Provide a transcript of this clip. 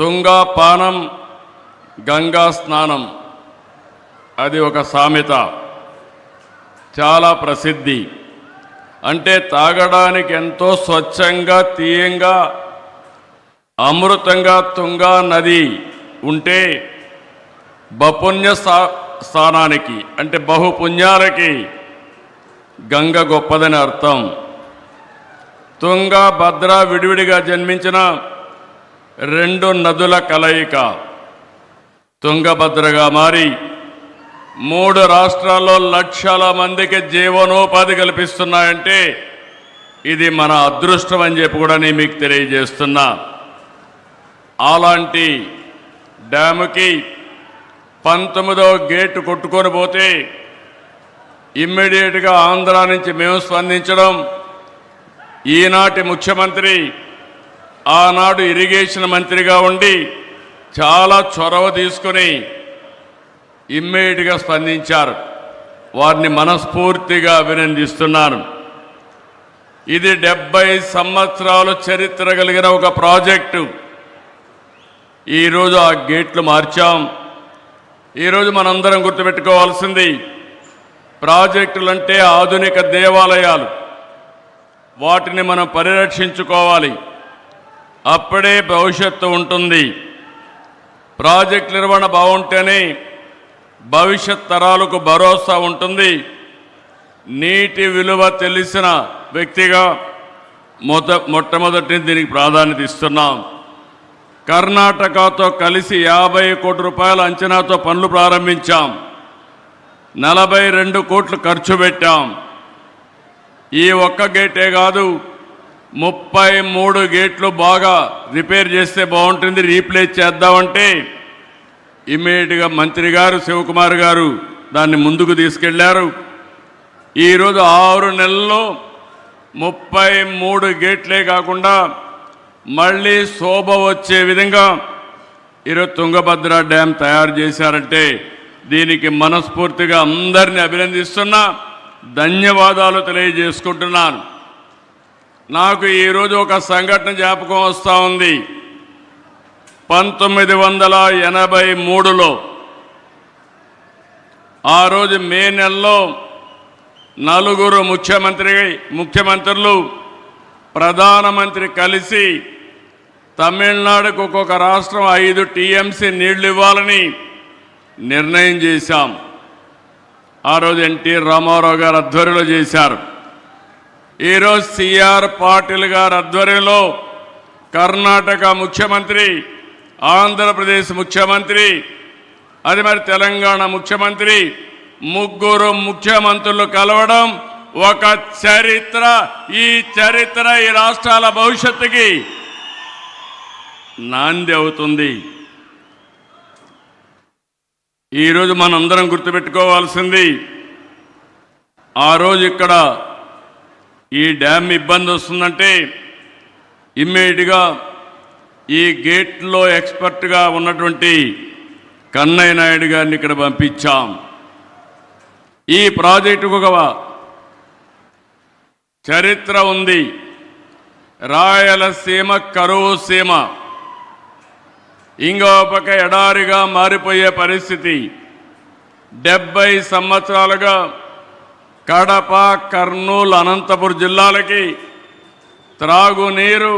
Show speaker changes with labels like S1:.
S1: తుంగా పానం గంగా స్నానం అది ఒక సామెత, చాలా ప్రసిద్ధి. అంటే తాగడానికి ఎంతో స్వచ్ఛంగా తీయంగా అమృతంగా తుంగా నది ఉంటే బపుణ్య స్థానానికి అంటే బహుపుణ్యాలకి గంగ గొప్పదని అర్థం. తుంగ భద్ర విడివిడిగా జన్మించిన రెండు నదుల కలయిక తుంగభద్రగా మారి 3 రాష్ట్రాల్లో లక్షల మందికి జీవనోపాధి కల్పిస్తున్నాయంటే ఇది మన అదృష్టం అని చెప్పి కూడా నేను మీకు తెలియజేస్తున్నా. అలాంటి డ్యాముకి 19వ గేటు కొట్టుకొని పోతే ఇమ్మీడియట్గా ఆంధ్ర నుంచి మేము స్పందించడం, ఈనాటి ముఖ్యమంత్రి ఆనాడు ఇరిగేషన్ మంత్రిగా ఉండి చాలా చొరవ తీసుకుని ఇమ్మీడియట్గా స్పందించారు. వారిని మనస్ఫూర్తిగా అభినందిస్తున్నాను. ఇది 70 సంవత్సరాలు చరిత్ర కలిగిన ఒక ప్రాజెక్టు. ఈరోజు ఆ గేట్లు మార్చాం. ఈరోజు మనందరం గుర్తుపెట్టుకోవాల్సింది, ప్రాజెక్టులంటే ఆధునిక దేవాలయాలు, వాటిని మనం పరిరక్షించుకోవాలి. అప్పుడే భవిష్యత్తు ఉంటుంది. ప్రాజెక్ట్ నిర్వహణ బాగుంటేనే భవిష్యత్ తరాలకు భరోసా ఉంటుంది. నీటి విలువ తెలిసిన వ్యక్తిగా మొట్టమొదటి దీనికి ప్రాధాన్యత ఇస్తున్నాం. కర్ణాటకతో కలిసి 50 కోట్ల రూపాయల అంచనాతో పనులు ప్రారంభించాం. 42 కోట్లు ఖర్చు పెట్టాం. ఈ ఒక్క గేటే కాదు, 33 గేట్లు బాగా రిపేర్ చేస్తే బాగుంటుంది, రీప్లేస్ చేద్దామంటే ఇమ్మీడియట్గా మంత్రి గారు శివకుమార్ గారు దాన్ని ముందుకు తీసుకెళ్లారు. ఈరోజు 6 నెలల్లో 33 గేట్లే కాకుండా మళ్ళీ శోభ వచ్చే విధంగా ఈరోజు తుంగభద్ర డ్యామ్ తయారు చేశారంటే దీనికి మనస్ఫూర్తిగా అందరినీ అభినందిస్తున్నా, ధన్యవాదాలు తెలియజేసుకుంటున్నాను. నాకు ఈరోజు ఒక సంఘటన జ్ఞాపకం వస్తూ ఉంది. 1983లో ఆ రోజు మే నెలలో 4 ముఖ్యమంత్రులు ప్రధానమంత్రి కలిసి తమిళనాడుకు ఒక్కొక్క రాష్ట్రం 5 టీఎంసీ నీళ్లు ఇవ్వాలని నిర్ణయం చేశాం. ఆ రోజు ఎన్టీ రామారావు గారు ఆధ్వర్యంలో చేశారు. ఈరోజు సిఆర్ పాటిల్ గారి ఆధ్వర్యంలో కర్ణాటక ముఖ్యమంత్రి, ఆంధ్రప్రదేశ్ ముఖ్యమంత్రి, అది మరి తెలంగాణ ముఖ్యమంత్రి, 3 ముఖ్యమంత్రులు కలవడం ఒక చరిత్ర. ఈ చరిత్ర ఈ రాష్ట్రాల భవిష్యత్తుకి నాంది అవుతుంది. ఈరోజు మనందరం గుర్తుపెట్టుకోవాల్సింది, ఆ రోజు ఇక్కడ ఈ డ్యామ్ ఇబ్బంది వస్తుందంటే ఇమ్మీడియట్గా ఈ గేట్లో ఎక్స్పర్ట్గా ఉన్నటువంటి కన్నయ్య నాయుడు గారిని ఇక్కడ పంపించాం. ఈ ప్రాజెక్టుకు ఒక చరిత్ర ఉంది. రాయలసీమ కరువు సీమ, ఇంకో పక్క ఎడారిగా మారిపోయే పరిస్థితి. 70 సంవత్సరాలుగా కడప, కర్నూలు, అనంతపురం జిల్లాలకి త్రాగునీరు